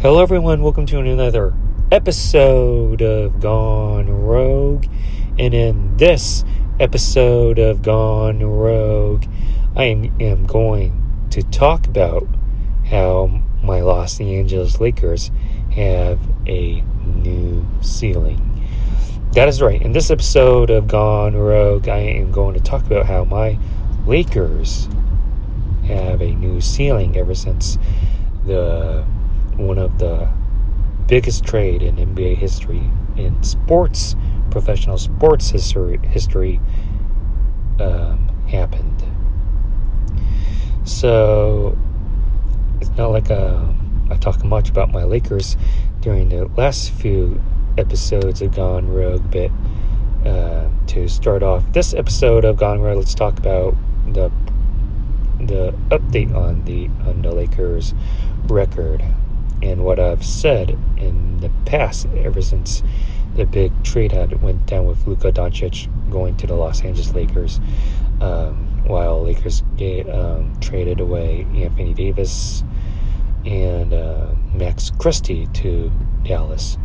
Hello everyone, welcome to another episode of Gone Rogue. And in this episode of Gone Rogue, I am going to talk about how my Los Angeles Lakers have a new ceiling. That is right, in this episode of Gone Rogue, I am going to talk about how my Lakers have a new ceiling ever since one of the biggest trade in NBA history, in professional sports history happened. So it's not like I talk much about my Lakers during the last few episodes of Gone Rogue, but to start off this episode of Gone Rogue, let's talk about the update on the Lakers record and what I've said in the past ever since the big trade went down with Luka Doncic going to the Los Angeles Lakers, while Lakers traded away Anthony Davis and Max Christie to Dallas.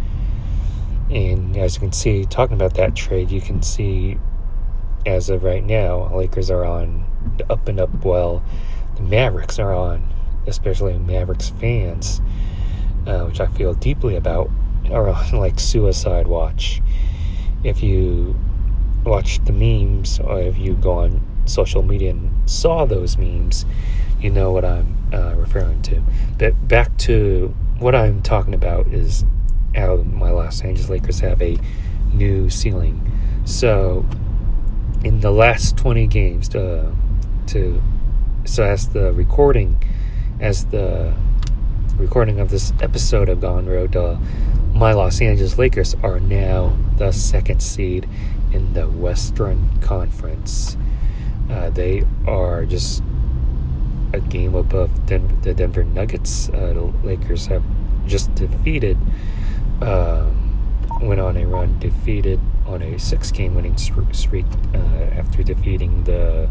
And as you can see, talking about that trade, you can see as of right now, Lakers are on the up and up, while the Mavericks are on, especially Mavericks fans, which I feel deeply about, are on like suicide watch. If you watch the memes, or if you go on social media and saw those memes, you know what I'm referring to. But back to what I'm talking about is how my Los Angeles Lakers have a new ceiling. So in the last 20 games, as the recording of this episode of Gone Rogue, my Los Angeles Lakers are now the second seed in the Western Conference. They are just a game above the Denver Nuggets. The Lakers have just went on a run, defeated on a 6-game winning streak after defeating the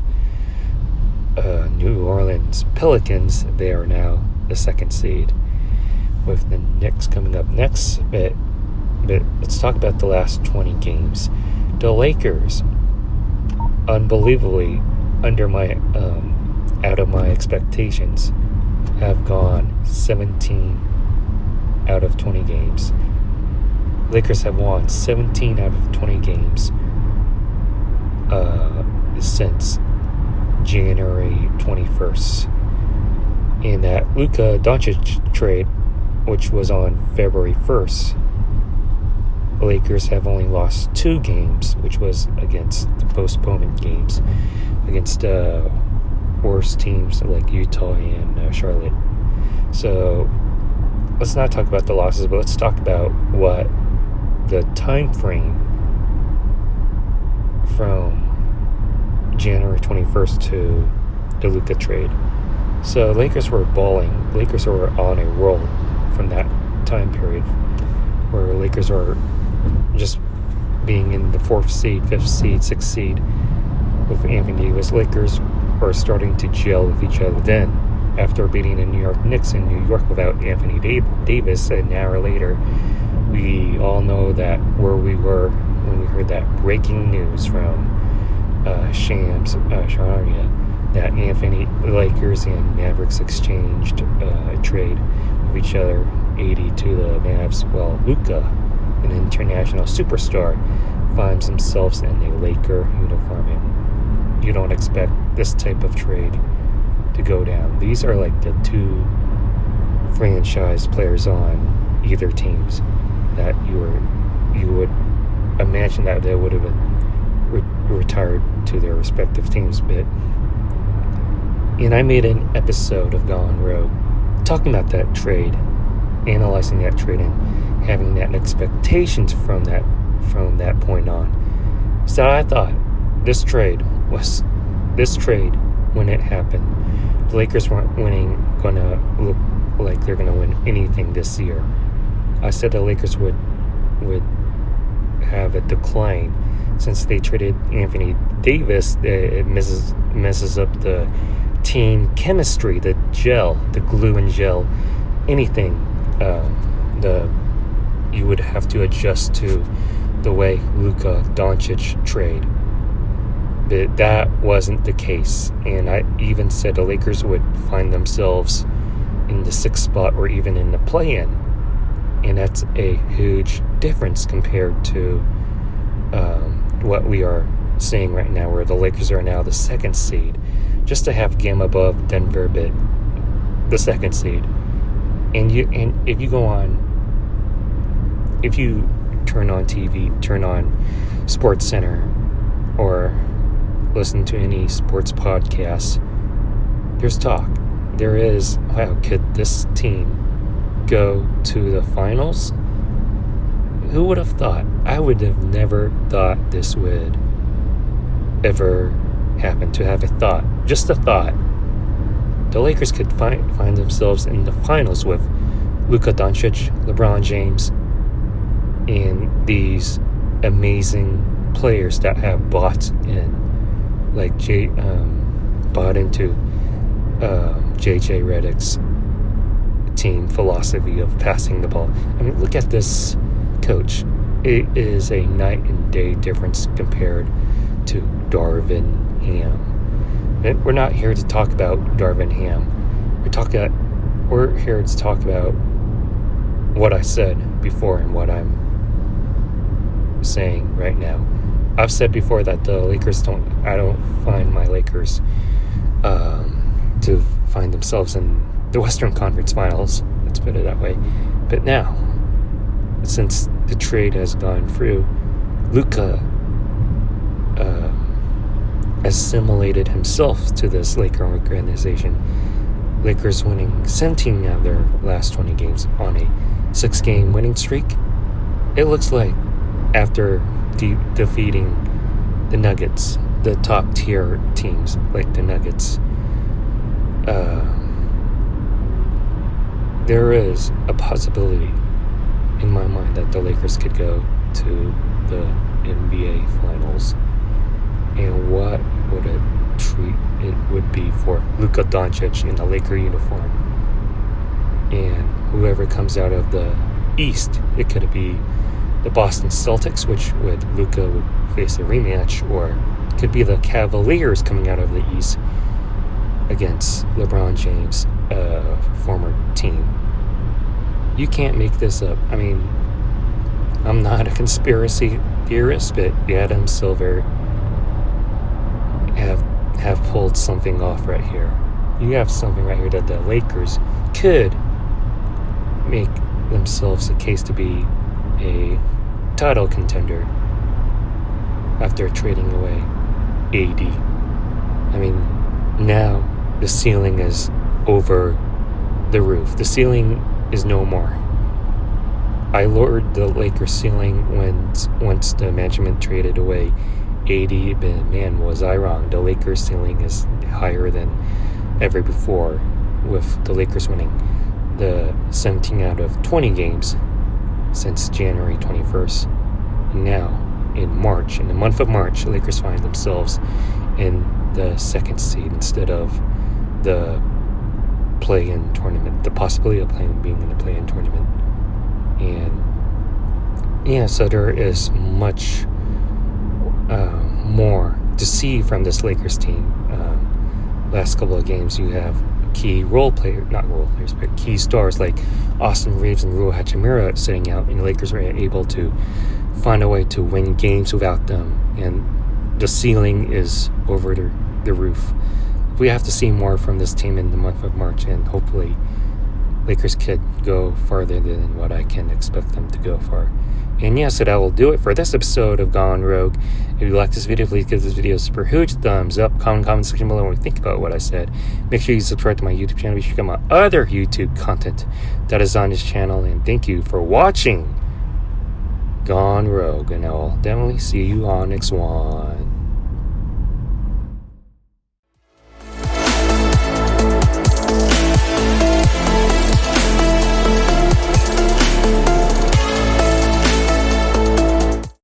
New Orleans Pelicans. They are now the second seed, with the Knicks coming up next. But let's talk about the last 20 games. The Lakers, unbelievably out of my expectations, have gone 17 out of 20 games. Lakers have won 17 out of 20 games since January 21st. In that Luka Doncic trade, which was on February 1st, the Lakers have only lost 2 games, which was against the postponement games, against worse teams like Utah and Charlotte. So let's not talk about the losses, but let's talk about what the time frame from January 21st to the Luka trade. So Lakers were balling. Lakers were on a roll from that time period, where Lakers are just being in the 4th seed, 5th seed, 6th seed with Anthony Davis. Lakers are starting to gel with each other. Then, after beating the New York Knicks in New York without Anthony Davis an hour later, we all know that where we were when we heard that breaking news from Shams Charania, that Lakers and Mavericks exchanged a trade with each other, 80 to the Mavs. Well, Luka, an international superstar, finds himself in a Laker uniform, and you don't expect this type of trade to go down. These are like the 2 franchise players on either teams that you would imagine that they would have been retired to their respective teams. And I made an episode of Gone Rogue talking about that trade, analyzing that trade, and having that expectations from that point on. So I thought this trade when it happened, the Lakers weren't gonna look like they're gonna win anything this year. I said the Lakers would have a decline since they traded Anthony Davis. It messes up the team chemistry, the gel, the glue and gel, anything you would have to adjust to the way Luka Doncic trade. But that wasn't the case. And I even said the Lakers would find themselves in the 6th spot or even in the play-in. And that's a huge difference compared to what we are seeing right now, where the Lakers are now the 2nd seed, just a half game above Denver, but the 2nd seed. And if you turn on TV, turn on Sports Center, or listen to any sports podcasts, there's talk. There is, wow, could this team go to the finals? Who would have thought? I would have never thought this would ever happen, to have a thought, just a thought. The Lakers could find themselves in the finals with Luka Doncic, LeBron James, and these amazing players that have bought in, like bought into JJ Redick's team philosophy of passing the ball. I mean, look at this coach. It is a night and day difference compared to Darvin Ham. And we're not here to talk about Darvin Ham. We're here to talk about what I said before and what I'm saying right now. I've said before that the Lakers I don't find my Lakers to find themselves in the Western Conference Finals. Let's put it that way. But now, since the trade has gone through, Luka assimilated himself to this Laker organization. Lakers winning 17 out of their last 20 games on a 6-game winning streak. It looks like after defeating the Nuggets, the top tier teams like the Nuggets, there is a possibility in my mind that the Lakers could go to the NBA Finals. And what would a treat it would be for Luka Doncic in a Laker uniform. And whoever comes out of the East, it could be the Boston Celtics, which Luka would face a rematch, or it could be the Cavaliers coming out of the East against LeBron James' former team. You can't make this up. I mean, I'm not a conspiracy theorist, but Adam Silver have pulled something off right here. You have something right here that the Lakers could make themselves a case to be a title contender after trading away AD. I mean, now the ceiling is over the roof. The ceiling is no more. I lowered the Lakers ceiling once the management traded away AD, but man, was I wrong. The Lakers ceiling is higher than ever before, with the Lakers winning the 17 out of 20 games since January 21st. And now, in the month of March, the Lakers find themselves in the 2nd seed instead of the play-in tournament, the possibility of being in the play-in tournament. And yeah, so there is much more to see from this Lakers team. Last couple of games, you have key key stars like Austin Reeves and Rui Hachimura sitting out, and the Lakers were able to find a way to win games without them, and the ceiling is over the roof. We have to see more from this team in the month of March, and hopefully Lakers could go farther than what I can expect them to go far. And yeah, so that will do it for this episode of Gone Rogue. If you like this video, please give this video a super huge thumbs up. Comment section below what you think about what I said. Make sure you subscribe to my YouTube channel. Be sure to check out my other YouTube content that is on this channel. And thank you for watching Gone Rogue. And I'll definitely see you on next one.